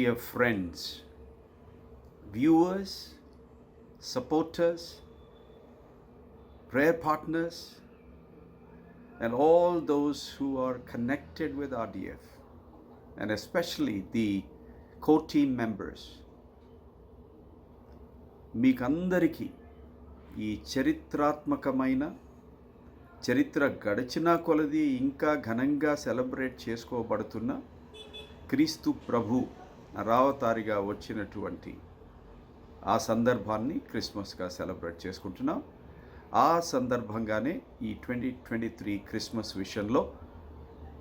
dear friends, viewers, supporters, prayer partners, and all those who are connected with RDF, and especially the core team members. మీకందరికీ ఈ చరిత్రాత్మకమైన చరిత్ర గడిచిన కొలది ఇంకా ఘనంగా సెలబ్రేట్ చేసుకోబడుతున్న క్రీస్తు ప్రభు రావతారిగా వచ్చినటువంటి ఆ సందర్భాన్ని క్రిస్మస్గా సెలబ్రేట్ చేసుకుంటున్నాం. ఆ సందర్భంగానే ఈ 2023 క్రిస్మస్ విషయంలో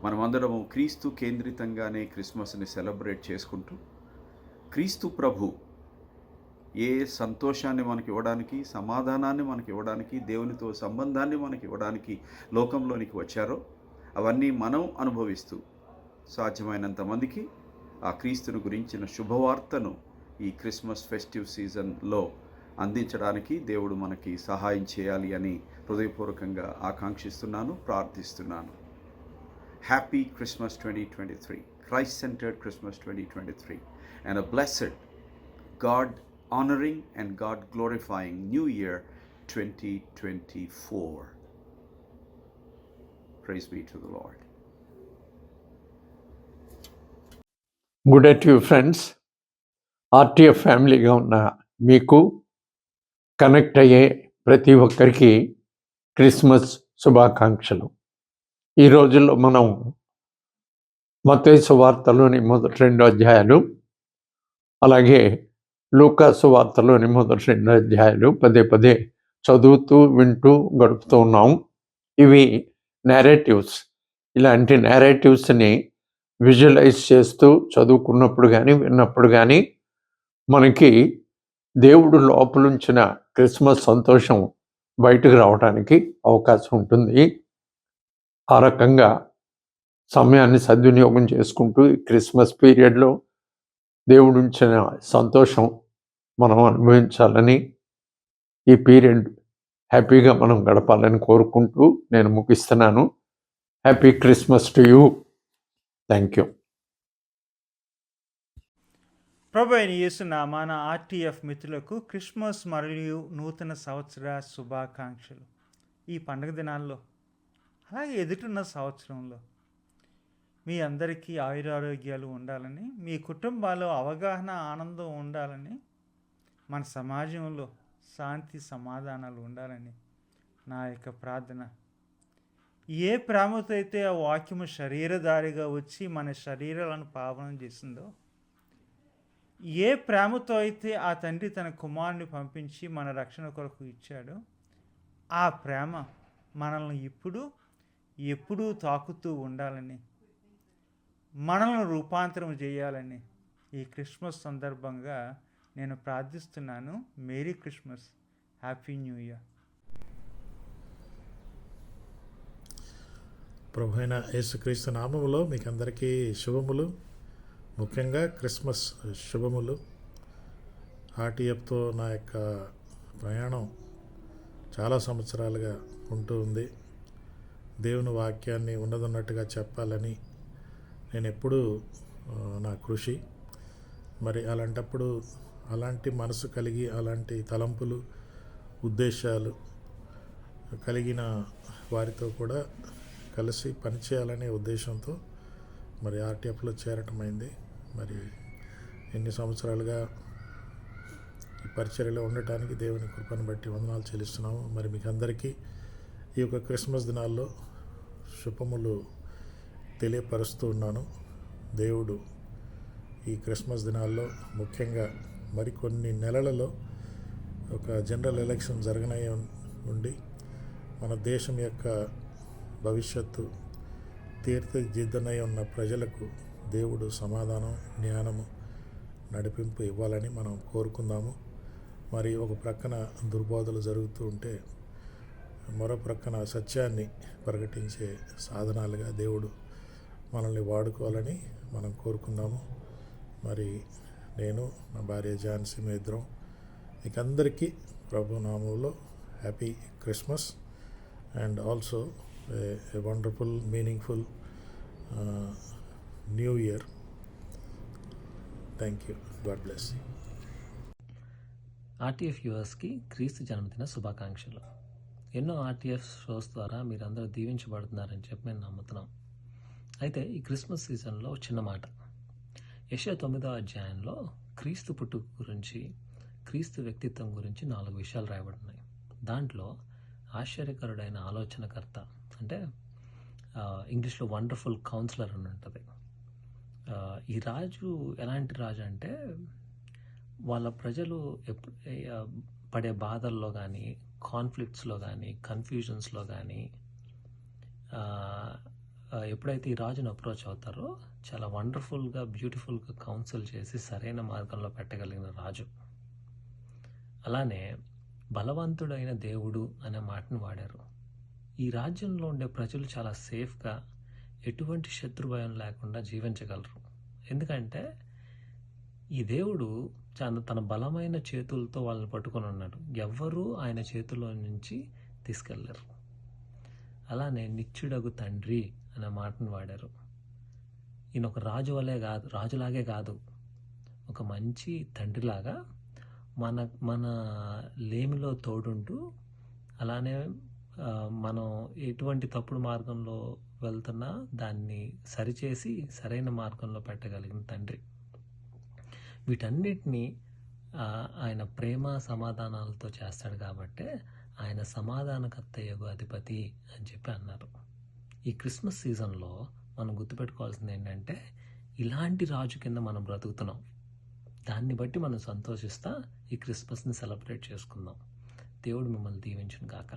మనమందరము క్రీస్తు కేంద్రితంగానే క్రిస్మస్ని సెలబ్రేట్ చేసుకుంటూ క్రీస్తు ప్రభు ఏ సంతోషాన్ని మనకి ఇవ్వడానికి, సమాధానాన్ని మనకి ఇవ్వడానికి, దేవునితో సంబంధాన్ని మనకి ఇవ్వడానికి లోకంలోనికి వచ్చారో అవన్నీ మనం అనుభవిస్తూ సాధ్యమైనంత మందికి ఆ క్రీస్తుని గురించిన శుభవార్తను ఈ క్రిస్మస్ ఫెస్టివ్ సీజన్లో అందించడానికి దేవుడు మనకి సహాయం చేయాలి అని హృదయపూర్వకంగా ఆకాంక్షిస్తున్నాను, ప్రార్థిస్తున్నాను. Happy Christmas 2023, Christ centered Christmas 2023, and a blessed, God honoring and God glorifying New Year 2024. Praise be to the Lord. Good day to you friends. RTF ఫ్యామిలీగా ఉన్న మీకు, కనెక్ట్ అయ్యే ప్రతి ఒక్కరికి క్రిస్మస్ శుభాకాంక్షలు. ఈ రోజుల్లో మనం మత్తయి సువార్తలోని మొదటి 2 అధ్యాయాలు, అలాగే లూకా సువార్తలోని మొదటి 2 అధ్యాయాలు పదే చదువుతూ వింటూ గడుపుతూ ఉన్నాం. ఇవి నేరేటివ్స్. ఇలాంటి నేరేటివ్స్ని విజువలైజ్ చేస్తూ చదువుకున్నప్పుడు కానీ విన్నప్పుడు కానీ మనకి దేవుడు లోపలుంచిన క్రిస్మస్ సంతోషం బయటకు రావడానికి అవకాశం ఉంటుంది. ఆ రకంగా సమయాన్ని సద్వినియోగం చేసుకుంటూ ఈ క్రిస్మస్ పీరియడ్లో దేవుడుంచిన సంతోషం మనం అనుభవించాలని, ఈ పీరియడ్ హ్యాపీగా మనం గడపాలని కోరుకుంటూ నేను ముగిస్తున్నాను. Happy Christmas to you. Thank you. ప్రభు అయిన యేసు నామాన ఆర్టీఎఫ్ మిత్రులకు క్రిస్మస్ మరియు నూతన సంవత్సర శుభాకాంక్షలు. ఈ పండుగ దినాల్లో, అలాగే ఎదుటిన్న సంవత్సరంలో మీ అందరికీ ఆయురారోగ్యాలు ఉండాలని, మీ కుటుంబాల్లో అవగాహన, ఆనందం ఉండాలని, మన సమాజంలో శాంతి సమాధానాలు ఉండాలని నా యొక్క ప్రార్థన. ఏ ప్రేమతో అయితే ఆ వాక్యము శరీరధారిగా వచ్చి మన శరీరాలను పావనం చేసిందో, ఏ ప్రేమతో అయితే ఆ తండ్రి తన కుమారుని పంపించి మన రక్షణ కొరకు ఇచ్చాడో, ఆ ప్రేమ మనల్ని ఎప్పుడూ తాకుతూ ఉండాలని, మనల్ని రూపాంతరం చేయాలని ఈ క్రిస్మస్ సందర్భంగా నేను ప్రార్థిస్తున్నాను. Merry Christmas, happy new year. ప్రభు అయిన యేసుక్రీస్తు నామములో మీకు అందరికీ శుభములు, ముఖ్యంగా క్రిస్మస్ శుభములు. ఆర్టీఎఫ్తో నా యొక్క ప్రయాణం చాలా సంవత్సరాలుగా ఉంటూ ఉంది. దేవుని వాక్యాన్ని ఉన్నదన్నట్టుగా చెప్పాలని నేను ఎప్పుడూ నా కృషి. మరి అలాంటప్పుడు అలాంటి మనసు కలిగి, అలాంటి తలంపులు, ఉద్దేశాలు కలిగిన వారితో కూడా కలిసి పనిచేయాలనే ఉద్దేశంతో మరి ఆర్టీఎఫ్లో చేరటమైంది. మరి ఎన్ని సంవత్సరాలుగా ఈ పరిచర్యలో ఉండటానికి దేవుని కృపను బట్టి వందనాలు చెల్లిస్తున్నాము. మరి మీకు అందరికీ ఈ యొక్క క్రిస్మస్ దినాల్లో శుభములు తెలియపరుస్తూ ఉన్నాను. దేవుడు ఈ క్రిస్మస్ దినాల్లో, ముఖ్యంగా మరికొన్ని నెలలలో ఒక జనరల్ ఎలక్షన్ జరగనై ఉండి మన దేశం యొక్క భవిష్యత్తు తీర్చిదిద్దనై ఉన్న ప్రజలకు దేవుడు సమాధానం, జ్ఞానము, నడిపింపు ఇవ్వాలని మనం కోరుకుందాము. మరి ఒక ప్రక్కన దుర్బోధలు జరుగుతూ ఉంటే, మరో ప్రక్కన సత్యాన్ని ప్రకటించే సాధనాలుగా దేవుడు మనల్ని వాడుకోవాలని మనం కోరుకుందాము. మరి నేను, నా భార్య ఝాన్సీ, మీ ఇద్దరం మీకు అందరికీ ప్రభు నామంలో happy Christmas and also a wonderful, meaningful New Year. Thank you. God bless you. RTF వ్యూవర్స్కి క్రీస్తు జన్మదిన శుభాకాంక్షలు. ఎన్నో ఆర్టీఎఫ్ షోస్ ద్వారా మీరందరూ దీవించబడుతున్నారని చెప్పి మేము నమ్ముతున్నాం. అయితే ఈ క్రిస్మస్ సీజన్లో చిన్న మాట. యెషయా 9వ అధ్యాయంలో క్రీస్తు పుట్టుక గురించి, క్రీస్తు వ్యక్తిత్వం గురించి 4 విషయాలు రాయబడినాయి. దాంట్లో ఆశ్చర్యకరుడైన ఆలోచనకర్త, అంటే ఇంగ్లీష్లో వండర్ఫుల్ కౌన్సిలర్ అని ఉంటుంది. ఈ రాజు ఎలాంటి రాజు అంటే, వాళ్ళ ప్రజలు పడే బాధల్లో కానీ, కాన్ఫ్లిక్ట్స్లో కానీ, కన్ఫ్యూజన్స్లో కానీ ఎప్పుడైతే ఈ రాజును అప్రోచ్ అవుతారో చాలా వండర్ఫుల్గా, బ్యూటిఫుల్గా కౌన్సిల్ చేసి సరైన మార్గంలో పెట్టగలిగిన రాజు. అలానే బలవంతుడైన దేవుడు అనే మాటను వాడారు. ఈ రాజ్యంలో ఉండే ప్రజలు చాలా సేఫ్గా, ఎటువంటి శత్రుభయం లేకుండా జీవించగలరు. ఎందుకంటే ఈ దేవుడు తన బలమైన చేతులతో వాళ్ళని పట్టుకొని ఉన్నాడు. ఎవ్వరూ ఆయన చేతిలో నుంచి తీసుకెళ్లరు. అలానే నిత్యుడగు తండ్రి అనే మాటను వాడారు. ఈయన ఒక రాజు వలే కాదు, రాజులాగే కాదు, ఒక మంచి తండ్రిలాగా మన లేమిలో తోడుంటూ, అలానే మనం ఎటువంటి తప్పుడు మార్గంలో వెళ్తున్నా దాన్ని సరిచేసి సరైన మార్గంలో పెట్టగలిగిన తండ్రి. వీటన్నిటినీ ఆయన ప్రేమ సమాధానాలతో చేస్తాడు కాబట్టే ఆయన సమాధానకర్త యగు అధిపతి అని చెప్పి అన్నారు. ఈ క్రిస్మస్ సీజన్లో మనం గుర్తుపెట్టుకోవాల్సింది ఏంటంటే, ఇలాంటి రాజు కింద మనం బ్రతుకుతున్నాం. దాన్ని బట్టి మనం సంతోషిస్తా ఈ క్రిస్మస్ని సెలబ్రేట్ చేసుకుందాం. దేవుడు మిమ్మల్ని దీవించును గాక.